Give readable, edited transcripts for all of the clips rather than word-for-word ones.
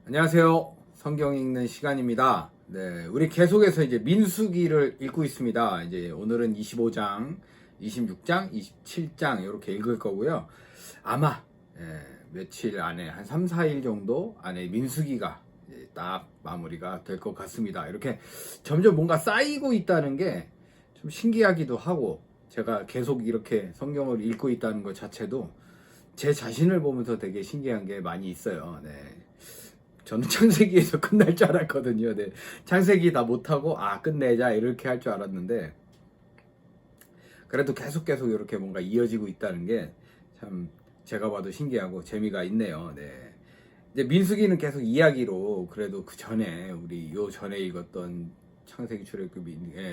안녕하세요. 성경 읽는 시간입니다. 네, 우리 계속해서 이제 민수기를 읽고 있습니다. 이제 오늘은 25장, 26장, 27장 이렇게 읽을 거고요. 아마 며칠 안에 한 3, 4일 정도 안에 민수기가 딱 마무리가 될 것 같습니다. 이렇게 점점 뭔가 쌓이고 있다는 게 좀 신기하기도 하고, 제가 계속 이렇게 성경을 읽고 있다는 것 자체도 제 자신을 보면서 되게 신기한 게 많이 있어요. 네. 저는 창세기에서 끝날 줄 알았거든요. 네. 창세기 다 못하고 끝내자 이렇게 할 줄 알았는데, 그래도 계속 이렇게 뭔가 이어지고 있다는 게 참 제가 봐도 신기하고 재미가 있네요. 네. 이제 민수기는 계속 이야기로, 그래도 그 전에 우리 요 전에 읽었던 창세기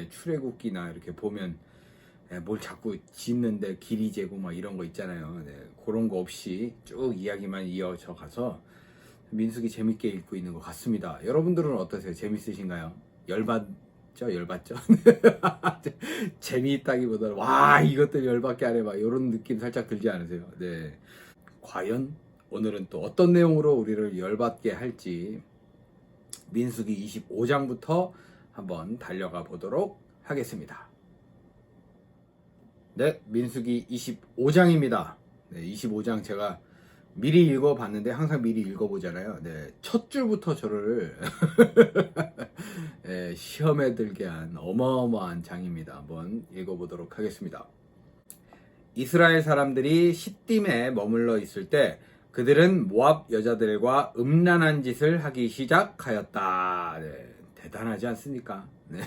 출애굽기나 이렇게 보면 뭘 자꾸 짓는데 길이 재고 막 이런 거 있잖아요. 네. 그런 거 없이 쭉 이야기만 이어져 가서 민수기 재밌게 읽고 있는 것 같습니다. 여러분들은 어떠세요? 재밌으신가요? 열받죠? 재미있다기보다는 와 이것들 열받게 하네 막 이런 느낌 살짝 들지 않으세요? 네. 과연 오늘은 또 어떤 내용으로 우리를 열받게 할지 민수기 25장부터 한번 달려가 보도록 하겠습니다. 네, 민수기 25장입니다. 네, 25장 제가 미리 읽어봤는데 항상 미리 읽어보잖아요. 네, 첫 줄부터 저를 시험에 들게 한 어마어마한 장입니다. 한번 읽어보도록 하겠습니다. 이스라엘 사람들이 시딤에 머물러 있을 때 그들은 모압 여자들과 음란한 짓을 하기 시작하였다. 네, 대단하지 않습니까? 네.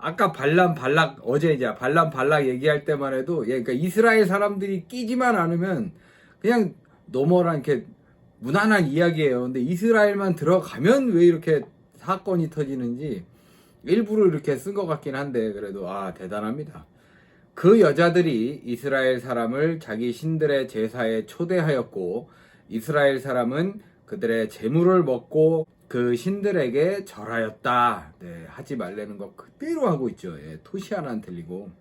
아까 발람 발락 어제 이제 발람 발락 얘기할 때만 해도 그러니까 이스라엘 사람들이 끼지만 않으면 그냥 너머랑 이렇게 무난한 이야기예요. 근데 이스라엘만 들어가면 왜 이렇게 사건이 터지는지 일부러 이렇게 쓴 것 같긴 한데, 그래도 대단합니다. 그 여자들이 이스라엘 사람을 자기 신들의 제사에 초대하였고 이스라엘 사람은 그들의 제물을 먹고 그 신들에게 절하였다. 네, 하지 말라는 거 그대로 하고 있죠. 토시 하나 안 틀리고.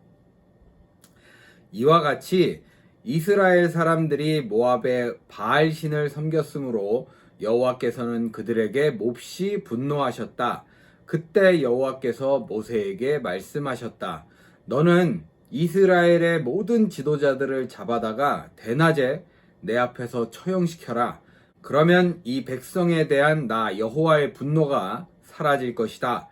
이와 같이 이스라엘 사람들이 모압의 바알 신을 섬겼으므로 여호와께서는 그들에게 몹시 분노하셨다. 그때 여호와께서 모세에게 말씀하셨다. 너는 이스라엘의 모든 지도자들을 잡아다가 대낮에 내 앞에서 처형시켜라. 그러면 이 백성에 대한 나 여호와의 분노가 사라질 것이다.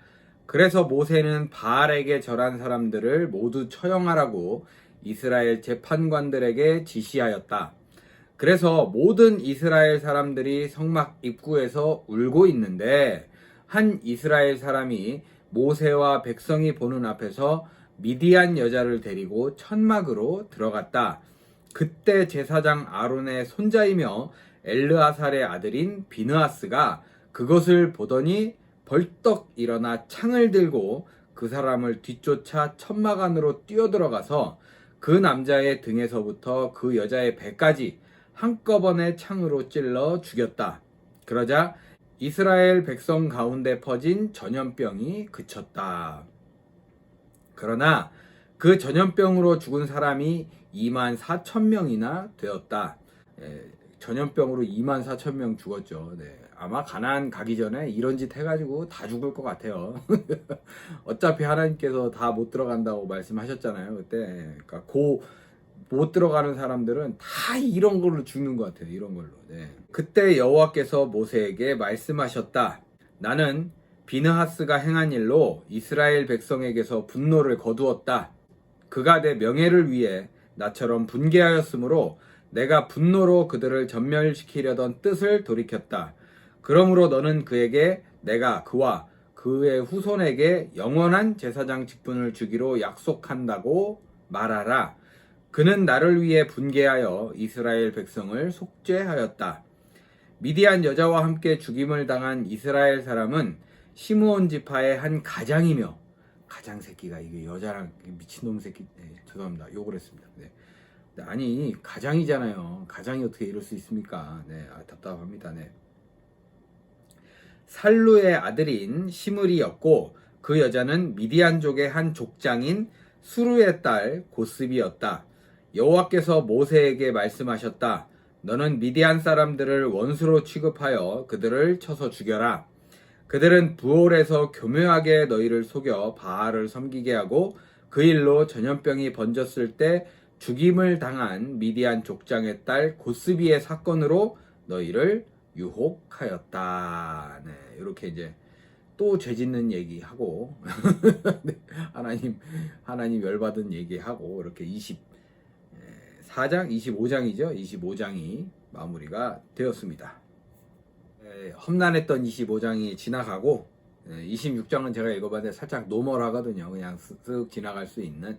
그래서 모세는 바알에게 절한 사람들을 모두 처형하라고 이스라엘 재판관들에게 지시하였다. 그래서 모든 이스라엘 사람들이 성막 입구에서 울고 있는데 한 이스라엘 사람이 모세와 백성이 보는 앞에서 미디안 여자를 데리고 천막으로 들어갔다. 그때 제사장 아론의 손자이며 엘르아살의 아들인 비느하스가 그것을 보더니 벌떡 일어나 창을 들고 그 사람을 뒤쫓아 천막 안으로 뛰어들어가서 그 남자의 등에서부터 그 여자의 배까지 한꺼번에 창으로 찔러 죽였다. 그러자 이스라엘 백성 가운데 퍼진 전염병이 그쳤다. 그러나 그 전염병으로 죽은 사람이 24,000명이나 되었다. 전염병으로 24,000명 죽었죠. 네. 아마 가나안 가기 전에 이런 짓 해가지고 다 죽을 것 같아요. 어차피 하나님께서 다 못 들어간다고 말씀하셨잖아요. 그때. 그러니까 못 들어가는 사람들은 다 이런 걸로 죽는 것 같아요. 이런 걸로. 네. 그때 여호와께서 모세에게 말씀하셨다. 나는 비느하스가 행한 일로 이스라엘 백성에게서 분노를 거두었다. 그가 내 명예를 위해 나처럼 분개하였으므로 내가 분노로 그들을 전멸시키려던 뜻을 돌이켰다. 그러므로 너는 그에게 내가 그와 그의 후손에게 영원한 제사장 직분을 주기로 약속한다고 말하라. 그는 나를 위해 분개하여 이스라엘 백성을 속죄하였다. 미디안 여자와 함께 죽임을 당한 이스라엘 사람은 시므온 지파의 한 가장이며, 가장 새끼가 이게 여자랑 미친놈 새끼, 죄송합니다. 욕을 했습니다. 네. 아니 가장이잖아요. 가장이 어떻게 이럴 수 있습니까? 네, 답답합니다. 네. 살루의 아들인 시므리였고 그 여자는 미디안족의 한 족장인 수루의 딸 고스비였다. 여호와께서 모세에게 말씀하셨다. 너는 미디안 사람들을 원수로 취급하여 그들을 쳐서 죽여라. 그들은 부올에서 교묘하게 너희를 속여 바알을 섬기게 하고 그 일로 전염병이 번졌을 때 죽임을 당한 미디안 족장의 딸 고스비의 사건으로 너희를 유혹하였다. 네, 이렇게 이제 또 죄짓는 얘기하고 하나님 열받은 얘기하고 이렇게 24장, 25장이죠. 25장이 마무리가 되었습니다. 험난했던 25장이 지나가고 26장은 제가 읽어봤는데 살짝 노멀하거든요. 그냥 쓱 지나갈 수 있는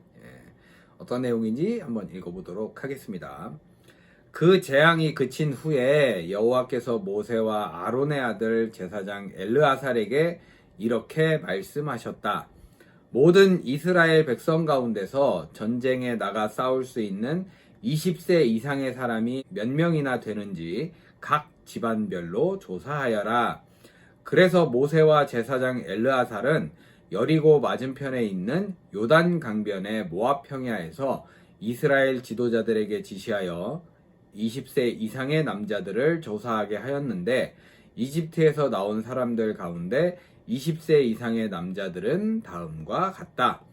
어떤 내용인지 한번 읽어보도록 하겠습니다. 그 재앙이 그친 후에 여호와께서 모세와 아론의 아들 제사장 엘르아살에게 이렇게 말씀하셨다. 모든 이스라엘 백성 가운데서 전쟁에 나가 싸울 수 있는 20세 이상의 사람이 몇 명이나 되는지 각 집안별로 조사하여라. 그래서 모세와 제사장 엘르아살은 여리고 맞은편에 있는 요단 강변의 모압 평야에서 이스라엘 지도자들에게 지시하여 20세 이상의 남자들을 조사하게 하였는데 이집트에서 나온 사람들 가운데 20세 이상의 남자들은 다음과 같다.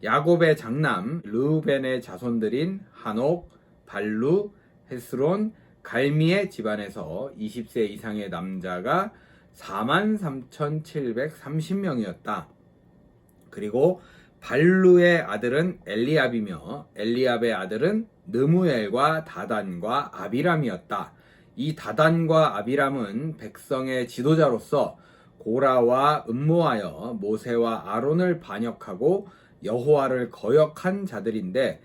야곱의 장남 르우벤의 자손들인 한옥, 발루, 헤스론, 갈미의 집안에서 20세 이상의 남자가 43,730명이었다. 그리고 발루의 아들은 엘리압이며 엘리압의 아들은 느무엘과 다단과 아비람이었다. 이 다단과 아비람은 백성의 지도자로서 고라와 음모하여 모세와 아론을 반역하고 여호와를 거역한 자들인데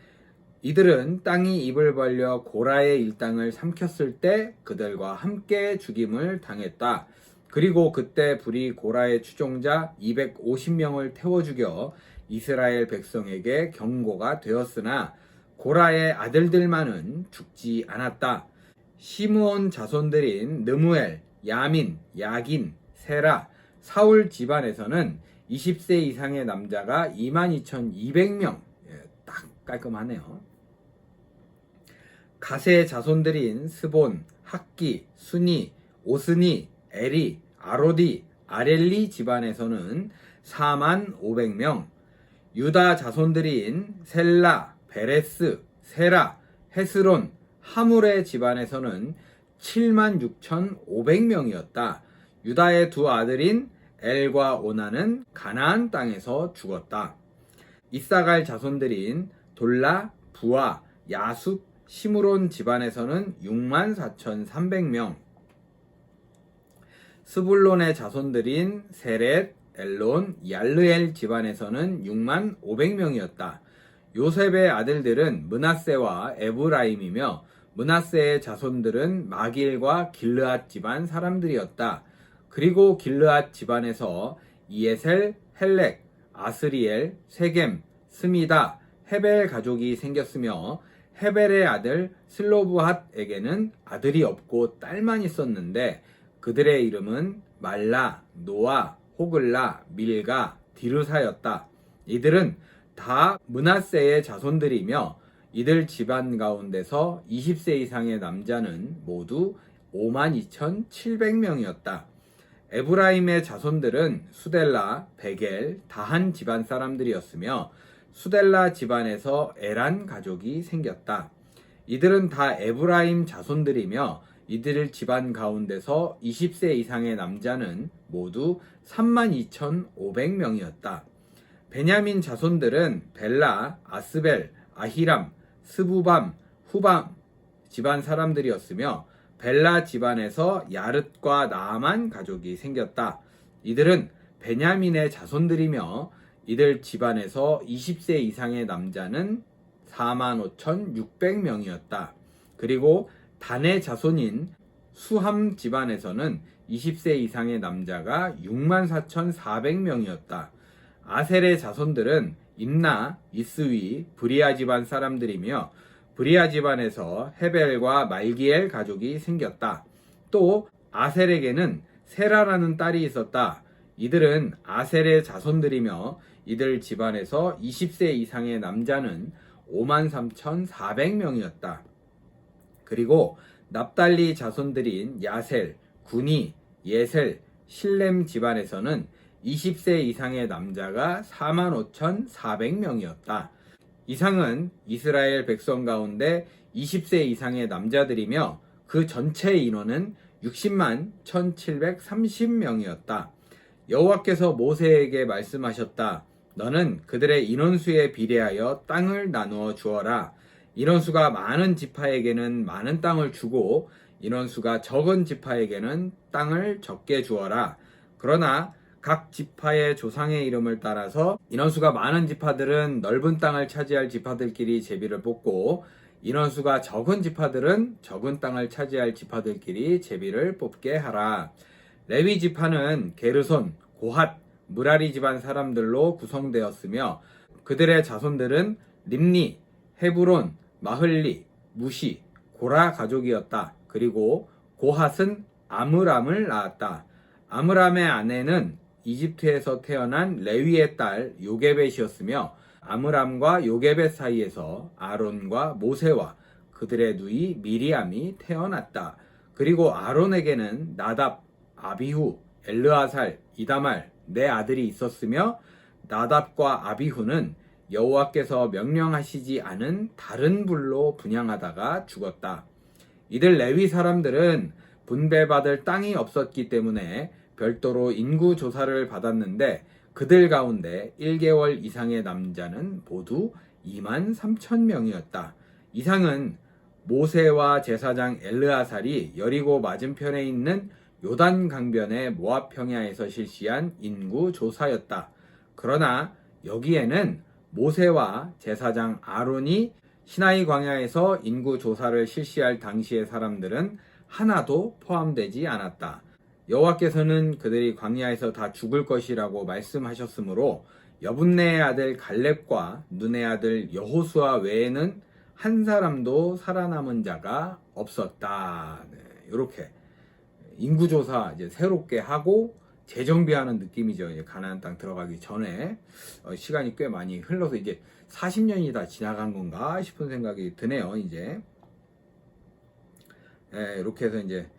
이들은 땅이 입을 벌려 고라의 일당을 삼켰을 때 그들과 함께 죽임을 당했다. 그리고 그때 불이 고라의 추종자 250명을 태워 죽여 이스라엘 백성에게 경고가 되었으나 고라의 아들들만은 죽지 않았다. 시므온 자손들인 느무엘, 야민, 야긴, 세라, 사울 집안에서는 20세 이상의 남자가 22,200명, 딱 깔끔하네요. 가세의 자손들인 스본, 학기, 순이, 오스니, 에리, 아로디, 아렐리 집안에서는 45,500명, 유다 자손들인 셀라, 베레스, 세라, 헤스론, 하물의 집안에서는 76,500명이었다. 유다의 두 아들인 엘과 오나는 가나안 땅에서 죽었다. 이사갈 자손들인 돌라, 부아, 야숲, 시므론 집안에서는 64,300명, 스불론의 자손들인 세렛, 엘론, 얄르엘 집안에서는 65,000명이었다. 요셉의 아들들은 므낫세와 에브라임이며 므낫세의 자손들은 마길과 길르앗 집안 사람들이었다. 그리고 길르앗 집안에서 이에셀, 헬렉, 아스리엘, 세겜, 스미다, 헤벨 가족이 생겼으며 헤벨의 아들 슬로브핫에게는 아들이 없고 딸만 있었는데 그들의 이름은 말라, 노아, 호글라, 밀가, 디르사였다. 이들은 다 므낫세의 자손들이며 이들 집안 가운데서 20세 이상의 남자는 모두 52,700명이었다. 에브라임의 자손들은 수델라, 베겔, 다한 집안 사람들이었으며 수델라 집안에서 에란 가족이 생겼다. 이들은 다 에브라임 자손들이며 이들 집안 가운데서 20세 이상의 남자는 모두 32,500명이었다. 베냐민 자손들은 벨라, 아스벨, 아히람, 스부밤, 후밤 집안 사람들이었으며 벨라 집안에서 야릇과 나아만 가족이 생겼다. 이들은 베냐민의 자손들이며 이들 집안에서 20세 이상의 남자는 45,600명이었다. 그리고 단의 자손인 수함 집안에서는 20세 이상의 남자가 64,400명이었다. 아셀의 자손들은 임나, 이스위, 브리아 집안 사람들이며 브리아 집안에서 헤벨과 말기엘 가족이 생겼다. 또 아셀에게는 세라라는 딸이 있었다. 이들은 아셀의 자손들이며 이들 집안에서 20세 이상의 남자는 53,400명이었다. 그리고 납달리 자손들인 야셀, 구니, 예셀, 실렘 집안에서는 20세 이상의 남자가 45,400명이었다. 이상은 이스라엘 백성 가운데 20세 이상의 남자들이며 그 전체 인원은 60만 1,730명이었다. 여호와께서 모세에게 말씀하셨다. 너는 그들의 인원수에 비례하여 땅을 나누어 주어라. 인원수가 많은 지파에게는 많은 땅을 주고 인원수가 적은 지파에게는 땅을 적게 주어라. 그러나 각 지파의 조상의 이름을 따라서 인원수가 많은 지파들은 넓은 땅을 차지할 지파들끼리 제비를 뽑고 인원수가 적은 지파들은 적은 땅을 차지할 지파들끼리 제비를 뽑게 하라. 레위 지파는 게르손, 고핫, 무라리 집안 사람들로 구성되었으며 그들의 자손들은 림니, 헤브론, 마흘리, 무시, 고라 가족이었다. 그리고 고핫은 아므람을 낳았다. 아므람의 아내는 이집트에서 태어난 레위의 딸 요게벳이었으며 아므람과 요게벳 사이에서 아론과 모세와 그들의 누이 미리암이 태어났다. 그리고 아론에게는 나답, 아비후, 엘르아살, 이다말 네 아들이 있었으며 나답과 아비후는 여호와께서 명령하시지 않은 다른 불로 분향하다가 죽었다. 이들 레위 사람들은 분배받을 땅이 없었기 때문에 별도로 인구 조사를 받았는데 그들 가운데 1개월 이상의 남자는 모두 23,000명이었다. 이상은 모세와 제사장 엘르아살이 여리고 맞은편에 있는 요단 강변의 모압 평야에서 실시한 인구 조사였다. 그러나 여기에는 모세와 제사장 아론이 시나이 광야에서 인구 조사를 실시할 당시의 사람들은 하나도 포함되지 않았다. 여호와께서는 그들이 광야에서 다 죽을 것이라고 말씀하셨으므로 여분네의 아들 갈렙과 눈의 아들 여호수아 외에는 한 사람도 살아남은 자가 없었다. 네, 이렇게 인구조사 이제 새롭게 하고 재정비하는 느낌이죠. 이제 가나안 땅 들어가기 전에 시간이 꽤 많이 흘러서 이제 40년이 다 지나간 건가 싶은 생각이 드네요. 이제 이렇게 해서 이제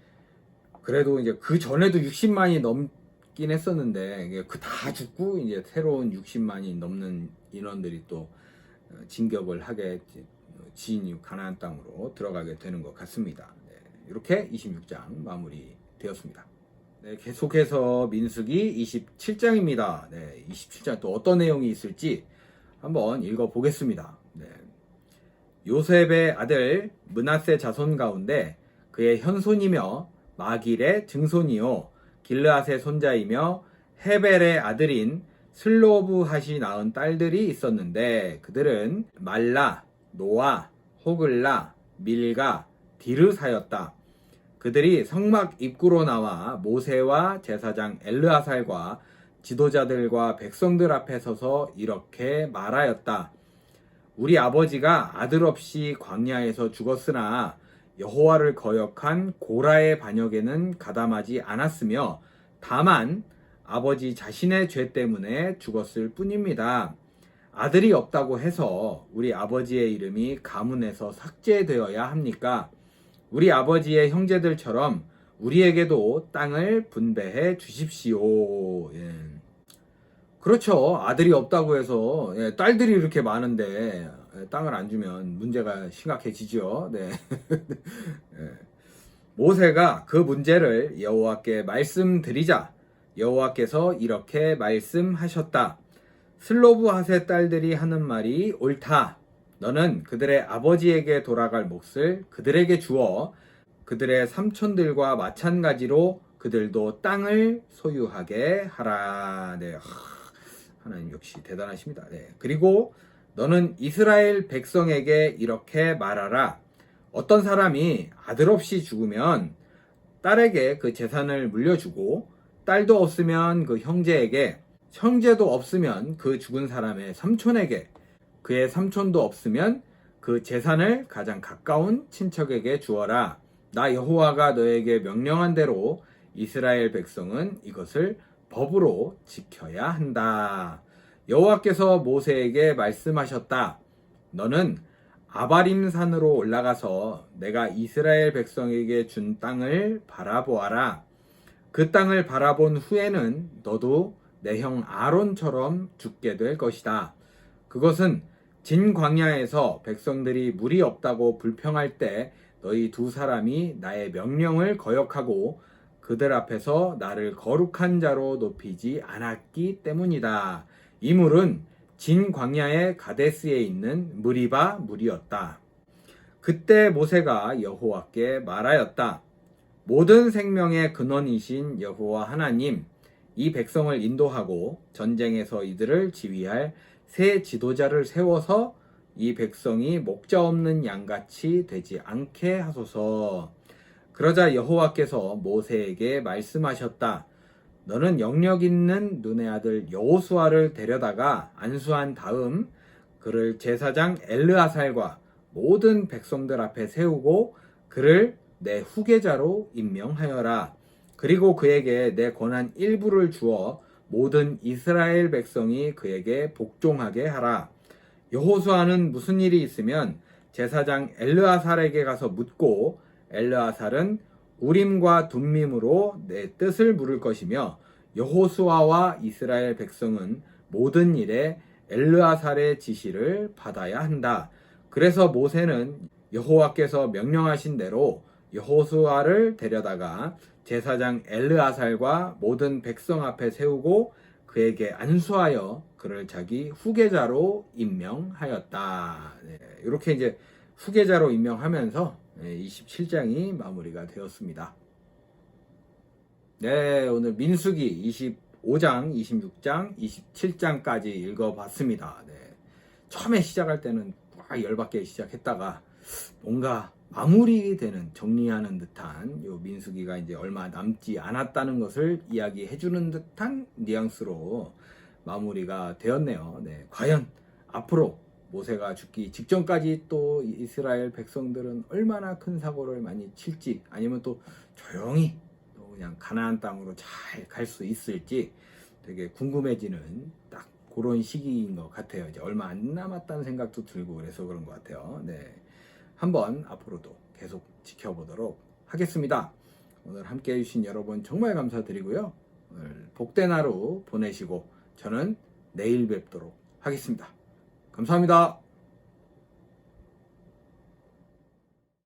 그래도 이제 그 전에도 60만이 넘긴 했었는데 그 다 죽고 이제 새로운 60만이 넘는 인원들이 또 진격을 하게 지인 가나안 땅으로 들어가게 되는 것 같습니다. 네, 이렇게 26장 마무리되었습니다. 네, 계속해서 민수기 27장입니다. 네, 27장 또 어떤 내용이 있을지 한번 읽어보겠습니다. 네. 요셉의 아들 므낫세 자손 가운데 그의 현손이며 마길의 증손이요 길르앗의 손자이며 헤벨의 아들인 슬로브핫이 낳은 딸들이 있었는데 그들은 말라, 노아, 호글라, 밀가, 디르사였다. 그들이 성막 입구로 나와 모세와 제사장 엘르아살과 지도자들과 백성들 앞에 서서 이렇게 말하였다. 우리 아버지가 아들 없이 광야에서 죽었으나 여호와를 거역한 고라의 반역에는 가담하지 않았으며 다만 아버지 자신의 죄 때문에 죽었을 뿐입니다. 아들이 없다고 해서 우리 아버지의 이름이 가문에서 삭제되어야 합니까? 우리 아버지의 형제들처럼 우리에게도 땅을 분배해 주십시오. 예. 그렇죠. 아들이 없다고 해서 딸들이 이렇게 많은데 땅을 안 주면 문제가 심각해지죠. 네. 네. 모세가 그 문제를 여호와께 말씀드리자 여호와께서 이렇게 말씀하셨다. 슬로브핫의 딸들이 하는 말이 옳다. 너는 그들의 아버지에게 돌아갈 몫을 그들에게 주어 그들의 삼촌들과 마찬가지로 그들도 땅을 소유하게 하라. 네. 하나님 역시 대단하십니다. 네. 그리고 너는 이스라엘 백성에게 이렇게 말하라. 어떤 사람이 아들 없이 죽으면 딸에게 그 재산을 물려주고 딸도 없으면 그 형제에게 형제도 없으면 그 죽은 사람의 삼촌에게 그의 삼촌도 없으면 그 재산을 가장 가까운 친척에게 주어라. 나 여호와가 너에게 명령한 대로 이스라엘 백성은 이것을 법으로 지켜야 한다. 여호와께서 모세에게 말씀하셨다. 너는 아바림 산으로 올라가서 내가 이스라엘 백성에게 준 땅을 바라보아라. 그 땅을 바라본 후에는 너도 내 형 아론처럼 죽게 될 것이다. 그것은 진 광야에서 백성들이 물이 없다고 불평할 때 너희 두 사람이 나의 명령을 거역하고 그들 앞에서 나를 거룩한 자로 높이지 않았기 때문이다. 이 물은 진 광야의 가데스에 있는 무리바 물이었다. 그때 모세가 여호와께 말하였다. 모든 생명의 근원이신 여호와 하나님, 이 백성을 인도하고 전쟁에서 이들을 지휘할 새 지도자를 세워서 이 백성이 목자 없는 양같이 되지 않게 하소서. 그러자 여호와께서 모세에게 말씀하셨다. 너는 영력 있는 눈의 아들 여호수아를 데려다가 안수한 다음 그를 제사장 엘르아살과 모든 백성들 앞에 세우고 그를 내 후계자로 임명하여라. 그리고 그에게 내 권한 일부를 주어 모든 이스라엘 백성이 그에게 복종하게 하라. 여호수아는 무슨 일이 있으면 제사장 엘르아살에게 가서 묻고 엘르아살은 우림과 둠밈으로 내 뜻을 물을 것이며 여호수아와 이스라엘 백성은 모든 일에 엘르아살의 지시를 받아야 한다. 그래서 모세는 여호와께서 명령하신 대로 여호수아를 데려다가 제사장 엘르아살과 모든 백성 앞에 세우고 그에게 안수하여 그를 자기 후계자로 임명하였다. 네, 이렇게 이제 후계자로 임명하면서 27장이 마무리가 되었습니다. 네, 오늘 민수기 25장, 26장, 27장까지 읽어봤습니다. 네, 처음에 시작할 때는 막 열받게 시작했다가 뭔가 마무리되는, 정리하는 듯한 요 민수기가 이제 얼마 남지 않았다는 것을 이야기해주는 듯한 뉘앙스로 마무리가 되었네요. 네, 과연 앞으로 모세가 죽기 직전까지 또 이스라엘 백성들은 얼마나 큰 사고를 많이 칠지, 아니면 또 조용히 또 그냥 가나안 땅으로 잘 갈 수 있을지 되게 궁금해지는 딱 그런 시기인 것 같아요. 이제 얼마 안 남았다는 생각도 들고 그래서 그런 것 같아요. 네, 한번 앞으로도 계속 지켜보도록 하겠습니다. 오늘 함께 해주신 여러분 정말 감사드리고요. 오늘 복된 하루 보내시고 저는 내일 뵙도록 하겠습니다. 감사합니다.